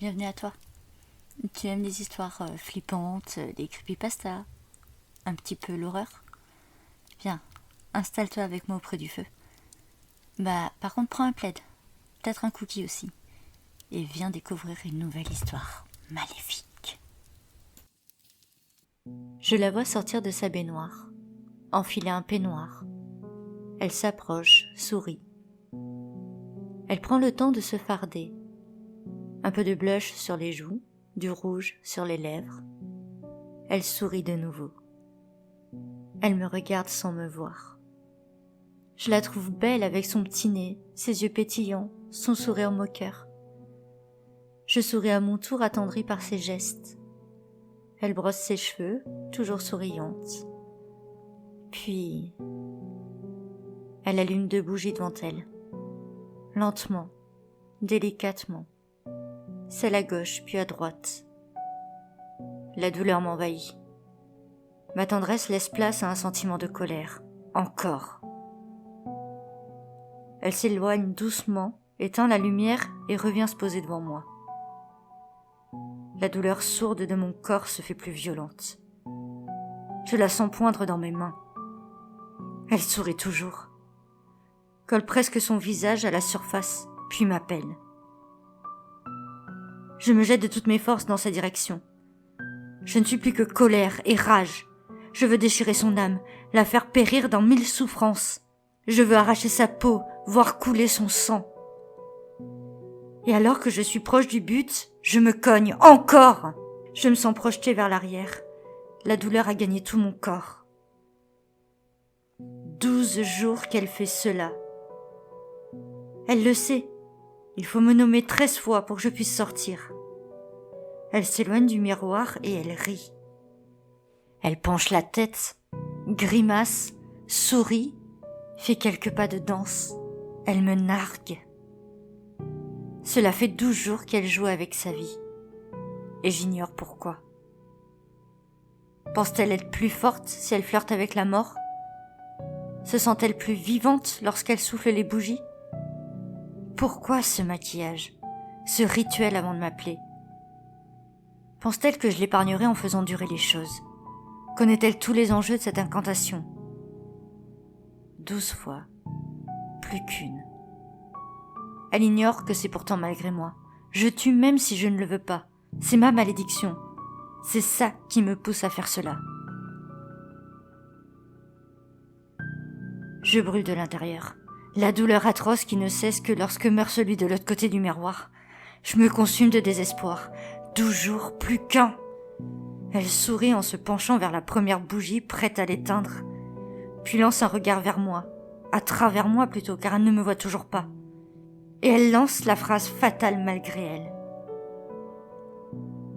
bienvenue à toi. Tu aimes les histoires flippantes, les creepypastas, un petit peu l'horreur? Viens, installe-toi avec moi auprès du feu. Par contre, prends un plaid, peut-être un cookie aussi, et viens découvrir une nouvelle histoire maléfique. Je la vois sortir de sa baignoire, enfiler un peignoir. Elle s'approche, sourit. Elle prend le temps de se farder. Un peu de blush sur les joues, du rouge sur les lèvres. Elle sourit de nouveau. Elle me regarde sans me voir. Je la trouve belle avec son petit nez, ses yeux pétillants, son sourire moqueur. Je souris à mon tour attendrie par ses gestes. Elle brosse ses cheveux, toujours souriante. Puis, elle allume 2 bougies devant elle. Lentement, délicatement. Celle à gauche, puis à droite. La douleur m'envahit. Ma tendresse laisse place à un sentiment de colère. Encore. Elle s'éloigne doucement, éteint la lumière et revient se poser devant moi. La douleur sourde de mon corps se fait plus violente. Je la sens poindre dans mes mains. Elle sourit toujours. Colle presque son visage à la surface, puis m'appelle. Je me jette de toutes mes forces dans sa direction. Je ne suis plus que colère et rage. Je veux déchirer son âme, la faire périr dans 1000 souffrances. Je veux arracher sa peau, voir couler son sang. Et alors que je suis proche du but, je me cogne encore. Je me sens projetée vers l'arrière. La douleur a gagné tout mon corps. 12 jours qu'elle fait cela. Elle le sait. Il faut me nommer 13 fois pour que je puisse sortir. Elle s'éloigne du miroir et elle rit. Elle penche la tête, grimace, sourit, fait quelques pas de danse. Elle me nargue. Cela fait 12 jours qu'elle joue avec sa vie. Et j'ignore pourquoi. Pense-t-elle être plus forte si elle flirte avec la mort? Se sent-elle plus vivante lorsqu'elle souffle les bougies? Pourquoi ce maquillage, ce rituel avant de m'appeler? Pense-t-elle que je l'épargnerai en faisant durer les choses? Connaît-elle tous les enjeux de cette incantation? 12 fois, plus qu'une. Elle ignore que c'est pourtant malgré moi. Je tue même si je ne le veux pas. C'est ma malédiction. C'est ça qui me pousse à faire cela. Je brûle de l'intérieur. La douleur atroce qui ne cesse que lorsque meurt celui de l'autre côté du miroir. Je me consume de désespoir. 12 jours, plus qu'un. Elle sourit en se penchant vers la première bougie prête à l'éteindre, puis lance un regard vers moi, à travers moi plutôt, car elle ne me voit toujours pas. Et elle lance la phrase fatale malgré elle.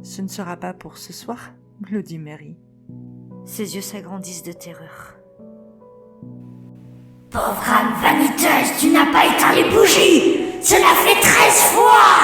Ce ne sera pas pour ce soir, Bloody Mary. Ses yeux s'agrandissent de terreur. Pauvre âme vaniteuse, tu n'as pas éteint les bougies! Cela fait 13 fois!